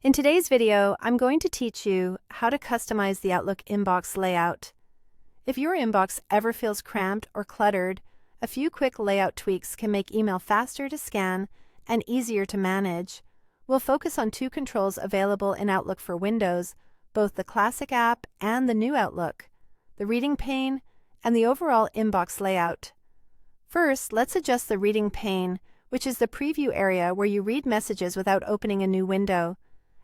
In today's video, I'm going to teach you how to customize the Outlook inbox layout. If your inbox ever feels cramped or cluttered, a few quick layout tweaks can make email faster to scan and easier to manage. We'll focus on two controls available in Outlook for Windows, both the classic app and the new Outlook, the reading pane and the overall inbox layout. First, let's adjust the reading pane, which is the preview area where you read messages without opening a new window.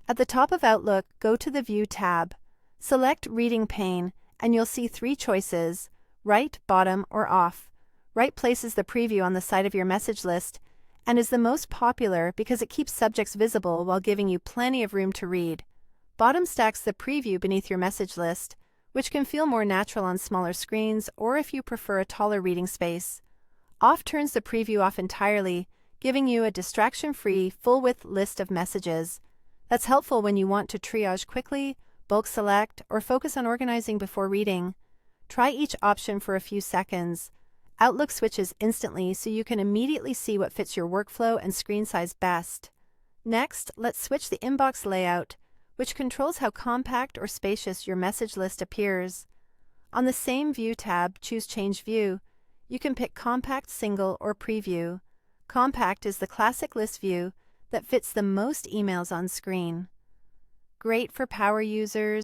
At the top of Outlook, go to the View tab. Select Reading Pane, and you'll see three choices: right, bottom, or off. Right places the preview on the side of your message list and is the most popular because it keeps subjects visible while giving you plenty of room to read. Bottom stacks the preview beneath your message list, which can feel more natural on smaller screens or if you prefer a taller reading space. Off turns the preview off entirely, giving you a distraction-free, full-width list of messages. That's helpful when you want to triage quickly, bulk select, or focus on organizing before reading. Try each option for a few seconds. Outlook switches instantly so you can immediately see what fits your workflow and screen size best. Next, let's switch the inbox layout, which controls how compact or spacious your message list appears. On the same View tab, choose Change View. You can pick Compact, Single, or Preview. Compact is the classic list view that fits the most emails on screen. Great for power users